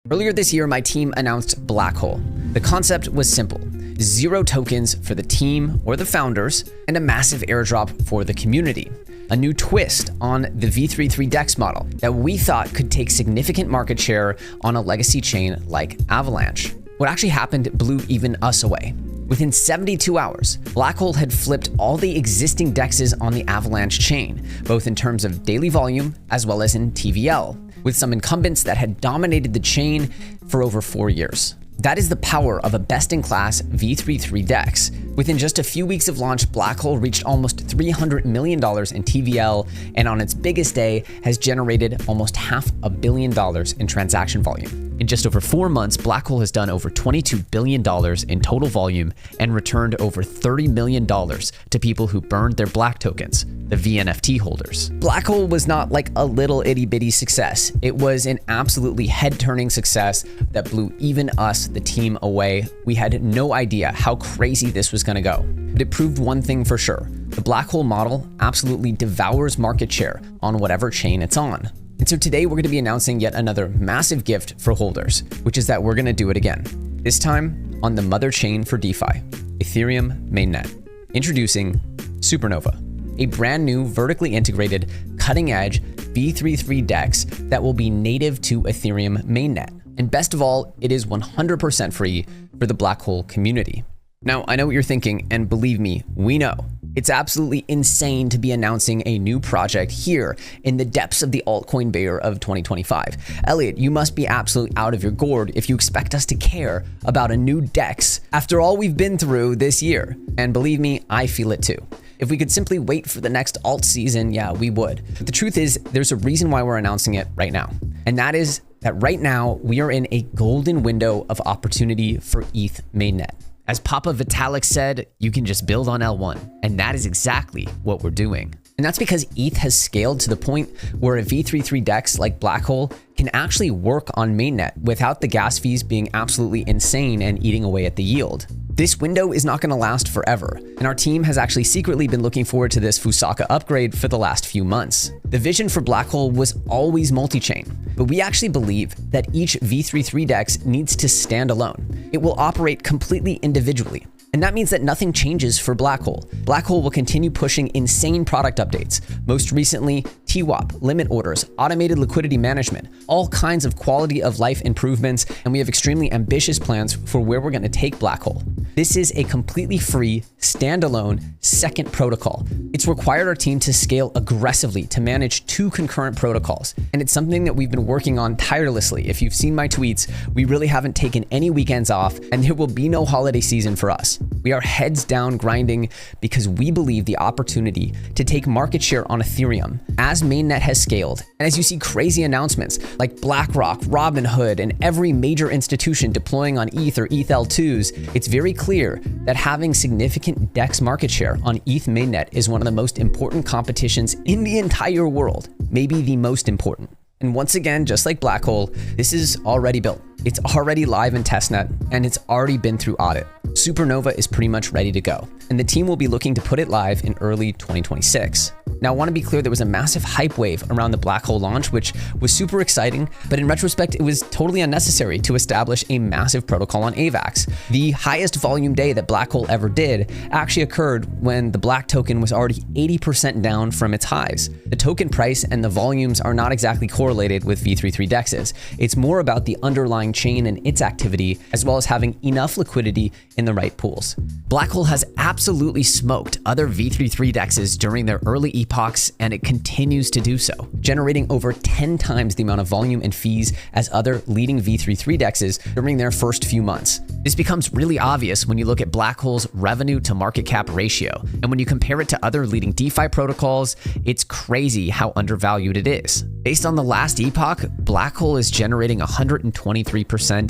Earlier this year, my team announced Blackhole. The concept was simple: 0 tokens for the team or the founders, and a massive airdrop for the community. A new twist on the v33 DEX model that we thought could take significant market share on a legacy chain like Avalanche. What actually happened blew even us away. Within 72 hours, Blackhole had flipped all the existing DEXs on the Avalanche chain, both in terms of daily volume as well as in TVL, with some incumbents that had dominated the chain for over 4 years. That is the power of a best-in-class v33 DEX. Within just a few weeks of launch, Blackhole reached almost $300 million in TVL, and on its biggest day has generated almost $500 million in transaction volume. In just over 4 months, Blackhole has done over $22 billion in total volume and returned over $30 million to people who burned their Black tokens, the VNFT holders. Blackhole was not like a little itty-bitty success. It was an absolutely head-turning success that blew even us, the team, away. We had no idea how crazy this was gonna go. But it proved one thing for sure: the Blackhole model absolutely devours market share on whatever chain it's on. And so today we're going to be announcing yet another massive gift for holders, which is that we're going to do it again. This time on the mother chain for DeFi, Ethereum mainnet. Introducing Supernova, a brand new vertically integrated, cutting-edge v33 DEX that will be native to Ethereum mainnet. And best of all, it is 100% free for the Blackhole community. Now, I know what you're thinking, and believe me, we know. It's absolutely insane to be announcing a new project here in the depths of the altcoin bear of 2025. Elliot, you must be absolutely out of your gourd if you expect us to care about a new DEX after all we've been through this year. And believe me, I feel it too. If we could simply wait for the next alt season, yeah, we would. But the truth is, there's a reason why we're announcing it right now. And that is that right now we are in a golden window of opportunity for ETH mainnet. As Papa Vitalik said, you can just build on L1. And that is exactly what we're doing. And that's because ETH has scaled to the point where a v33 DEX like Blackhole can actually work on mainnet without the gas fees being absolutely insane and eating away at the yield. This window is not going to last forever, and our team has actually secretly been looking forward to this Fusaka upgrade for the last few months. The vision for Blackhole was always multi-chain, but we actually believe that each v33 DEX needs to stand alone. It will operate completely individually. And that means that nothing changes for Blackhole. Blackhole will continue pushing insane product updates. Most recently, TWAP, limit orders, automated liquidity management, all kinds of quality of life improvements, and we have extremely ambitious plans for where we're going to take Blackhole. This is a completely free, standalone, second protocol. It's required our team to scale aggressively to manage 2 concurrent protocols, and it's something that we've been working on tirelessly. If you've seen my tweets, we really haven't taken any weekends off, and there will be no holiday season for us. We are heads down grinding because we believe the opportunity to take market share on Ethereum as mainnet has scaled. And as you see crazy announcements like BlackRock, Robinhood, and every major institution deploying on ETH or ETH-L2s, it's very clear that having significant DEX market share on ETH mainnet is one of the most important competitions in the entire world, maybe the most important. And once again, just like Blackhole, this is already built. It's already live in testnet, and it's already been through audit. Supernova is pretty much ready to go, and the team will be looking to put it live in early 2026. Now, I want to be clear, there was a massive hype wave around the Blackhole launch, which was super exciting, but in retrospect, it was totally unnecessary to establish a massive protocol on AVAX. The highest volume day that Blackhole ever did actually occurred when the Black token was already 80% down from its highs. The token price and the volumes are not exactly correlated with v33 DEXs. It's more about the underlying chain and its activity, as well as having enough liquidity in the right pools. Blackhole has absolutely smoked other v33 DEXs during their early epochs, and it continues to do so, generating over 10 times the amount of volume and fees as other leading v33 DEXs during their first few months. This becomes really obvious when you look at Blackhole's revenue to market cap ratio, and when you compare it to other leading DeFi protocols, it's crazy how undervalued it is. Based on the last epoch, Blackhole is generating 123%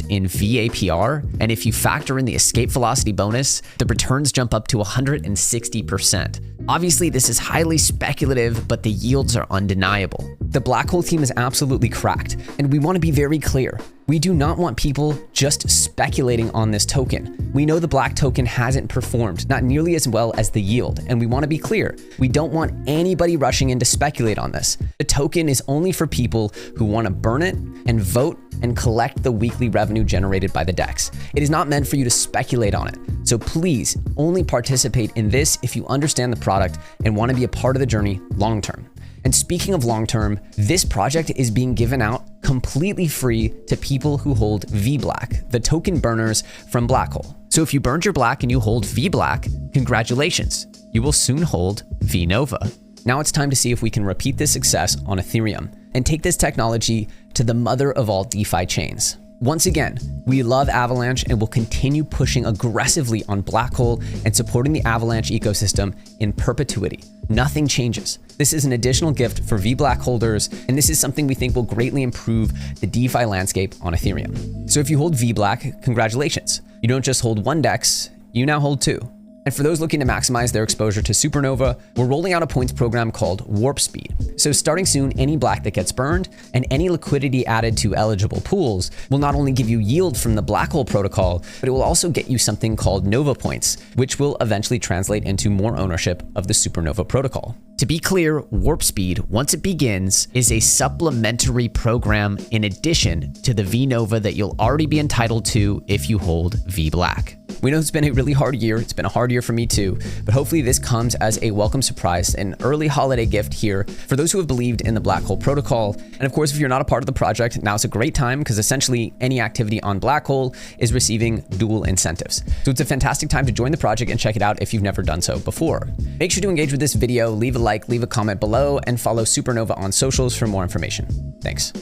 in VAPR, and if you factor in the escape velocity bonus, the returns jump up to 160%. Obviously, this is highly speculative, but the yields are undeniable. The Blackhole team is absolutely cracked, and we want to be very clear. We do not want people just speculating on this token. We know the Black token hasn't performed, not nearly as well as the yield, and we want to be clear, we don't want anybody rushing in to speculate on this. The token is only for people who want to burn it and vote and collect the weekly revenue generated by the DEX. It is not meant for you to speculate on it. So please only participate in this if you understand the product and want to be a part of the journey long term. And speaking of long term, this project is being given out completely free to people who hold veBLACK, the token burners from Blackhole. So if you burned your Black and you hold veBLACK, congratulations, you will soon hold vNova. Now it's time to see if we can repeat this success on Ethereum and take this technology to the mother of all DeFi chains. Once again, we love Avalanche and will continue pushing aggressively on Blackhole and supporting the Avalanche ecosystem in perpetuity. Nothing changes. This is an additional gift for veBLACK holders, and this is something we think will greatly improve the DeFi landscape on Ethereum. So if you hold veBLACK, congratulations. You don't just hold one DEX, you now hold two. And for those looking to maximize their exposure to Supernova, we're rolling out a points program called Warp Speed. So starting soon, any Black that gets burned and any liquidity added to eligible pools will not only give you yield from the Blackhole protocol, but it will also get you something called Nova points, which will eventually translate into more ownership of the Supernova protocol. To be clear, Warp Speed, once it begins, is a supplementary program in addition to the vNova that you'll already be entitled to if you hold veBLACK. We know it's been a really hard year. It's been a hard year for me too, but hopefully this comes as a welcome surprise, an early holiday gift here for those who have believed in the Blackhole protocol. And of course, if you're not a part of the project, now's a great time because essentially any activity on Blackhole is receiving dual incentives. So it's a fantastic time to join the project and check it out if you've never done so before. Make sure to engage with this video, leave a like, leave a comment below, and follow Supernova on socials for more information. Thanks.